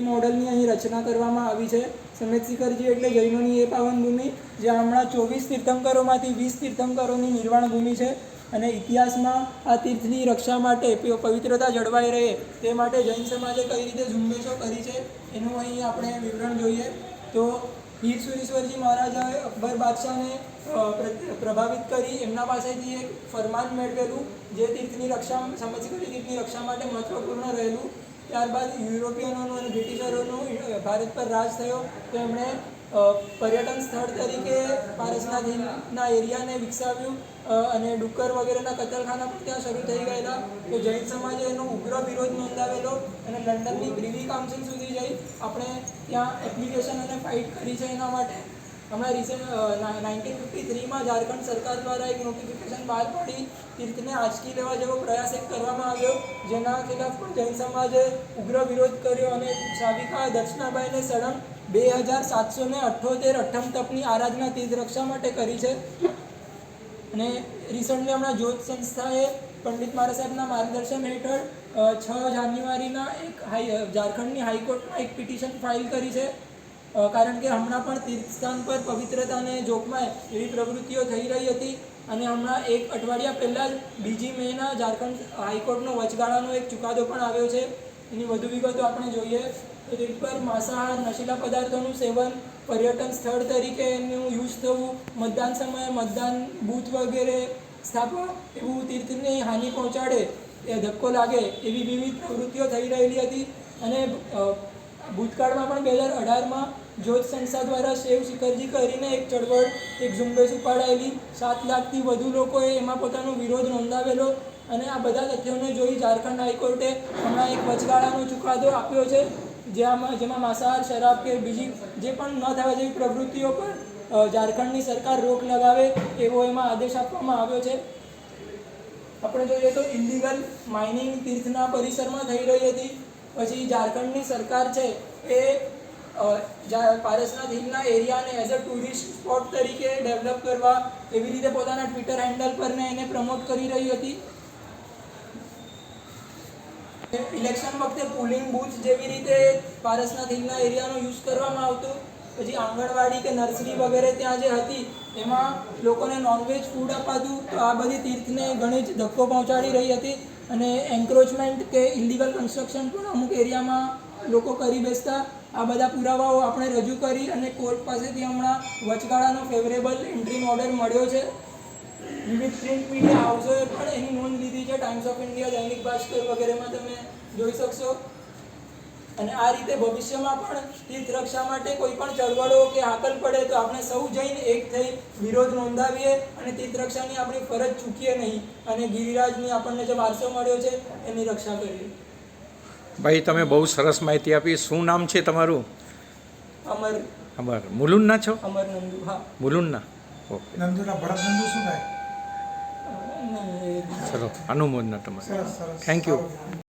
મોડલની અહીં રચના કરવામાં આવી છે. સમેત શિખરજી એટલે જૈનોની એ પાવન ભૂમિ જ્યાં હમણાં 24 તીર્થંકરોમાંથી 20 તીર્થંકરોની નિર્વાણ ભૂમિ છે. અને ઇતિહાસમાં આ તીર્થની રક્ષા માટે પવિત્રતા જળવાઈ રહે તે માટે જૈન સમાજે કઈ રીતે ઝુંબેશો કરી છે એનું અહીં આપણે વિવરણ જોઈએ. તો હીર સુરેશ્વરજી મહારાજાએ અકબર બાદશાહને પ્રભાવિત કરી એમના પાસેથી એક ફરમાન મેળવેલું જે તીર્થની રક્ષા સમેત શિખરજી તીર્થની રક્ષા માટે મહત્વપૂર્ણ રહેલું. ત્યારબાદ યુરોપિયનોનું અને બ્રિટિશરોનું ભારત પર રાજ થયો તો એમણે પર્યટન સ્થળ તરીકે પારસનાથ હિલના એરિયાને વિકસાવ્યું અને ડુક્કર વગેરેના કતલખાના પણ ત્યાં શરૂ થઈ ગયેલા. તો જૈન સમાજે એનો ઉગ્ર વિરોધ નોંધાવેલો અને લંડનની પ્રિવી કાઉન્સિલ સુધી જઈ આપણે ત્યાં એપ્લિકેશન અને ફાઇટ કરી છે. એના માટે હમણાં રિસેન્ટ 1953માં ઝારખંડ સરકાર દ્વારા એક નોટિફિકેશન બહાર પાડી તીર્થને આંચકી લેવા જેવો પ્રયાસ એક કરવામાં આવ્યો જેના ખિલાફ પણ જૈન સમાજે ઉગ્ર વિરોધ કર્યો અને સાવિકા દર્શનાબાઈને સળંગ 2778 અઠ્ઠમ તપની આરાધના તીર્થ રક્ષા માટે કરી છે. અને રિસન્ટલી હમણાં જ્યોત સંસ્થાએ પંડિત મારા સાહેબના માર્ગદર્શન હેઠળ 6 જાન્યુઆરીના એક ઝારખંડની હાઈકોર્ટમાં એક પિટિશન ફાઇલ કરી છે. કારણ કે હમણાં પણ તીર્થસ્થાન પર પવિત્રતાને જોખમાય એવી પ્રવૃત્તિઓ થઈ રહી હતી અને હમણાં એક અઠવાડિયા પહેલાં જ 2 મેના ઝારખંડ હાઈકોર્ટનો વચગાળાનો એક ચુકાદો પણ આવ્યો છે. એની વધુ વિગતો આપણે જોઈએ તો તીર્થ પર માંસાહાર નશીલા પદાર્થોનું સેવન પર્યટન સ્થળ તરીકે એનું યુઝ થવું મતદાન સમયે મતદાન બૂથ વગેરે સ્થાપવા એવું તીર્થને હાનિ પહોંચાડે એ ધક્કો લાગે એવી વિવિધ પ્રવૃત્તિઓ થઈ રહેલી હતી. અને ભૂતકાળમાં પણ 2018માં જ્યોત સંસ્થા દ્વારા શિવ શિખરજી કરીને એક ચળવળ એક ઝુંબેશ ઉપાડાયેલી 7 લાખથી વધુ લોકોએ એમાં પોતાનો વિરોધ નોંધાવેલો. અને આ બધા તથ્યોને જોઈ ઝારખંડ હાઈકોર્ટે હમણાં એક વચગાળાનો ચુકાદો આપ્યો છે જેમાં માંસાહાર શરાબ કે બીજી જે પણ ન થવા જેવી પ્રવૃત્તિઓ પર ઝારખંડની સરકાર રોક લગાવે એવો એમાં આદેશ આપવામાં આવ્યો છે. આપણે જોઈએ તો ઇલીગલ માઇનિંગ તીર્થના પરિસરમાં થઈ રહી હતી. પછી ઝારખંડની સરકાર છે એ પારસનાથ હિલના એરિયાને એઝ અ ટુરિસ્ટ સ્પોટ તરીકે ડેવલપ કરવા એવી રીતે પોતાના ટ્વિટર હેન્ડલ પર એને પ્રમોટ કરી રહી હતી. ઇલેક્શન વખતે પોલિંગ બૂથ જેવી રીતે પારસનાથ હિલના એરિયાનો યુઝ કરવામાં આવતો. પછી આંગણવાડી કે નર્સરી વગેરે ત્યાં જે હતી એમાં લોકોને નોનવેજ ફૂડ અપાતું. તો આ બધી તીર્થને ઘણી જ ધક્કો પહોંચાડી રહી હતી અને એન્ક્રોચમેન્ટ કે ઇલીગલ કન્સ્ટ્રક્શન પણ અમુક એરિયામાં લોકો કરી બેસતા. આ બધા પુરાવાઓ આપણે રજૂ કરી અને કોર્ટ પાસેથી હમણાં વચગાળાનો ફેવરેબલ એન્ટ્રી ઓર્ડર મળ્યો છે. વિવિધ પ્રિન્ટ મીડિયા હાઉસોએ પણ એની નોંધ લીધી છે. ટાઈમ્સ ઓફ ઇન્ડિયા દૈનિક ભાસ્કર વગેરેમાં તમે જોઈ શકશો. અને આ રીતે ભવિષ્યમાં પણ તીર્થ રક્ષા માટે કોઈ પણ ચળવળો કે હાકલ પડે તો આપણે સૌ જઈને એક થઈ વિરોધ નોંધાવીએ અને તીર્થ રક્ષાની આપણી ફરજ ચૂકીએ નહીં અને ગિરિરાજની આપણને જે વારસો મળ્યો છે એની રક્ષા કરીએ. ભાઈ તમે બહુ સરસ માહિતી આપી. શું નામ છે તમારું? અમર. મુલુન્ના છો? અમર નંદુ. હા, મુલુન્ના. ઓકે. નંદુના ભરત નંદુ શું થાય? ચલો અનુમોદના તમારે. Thank you.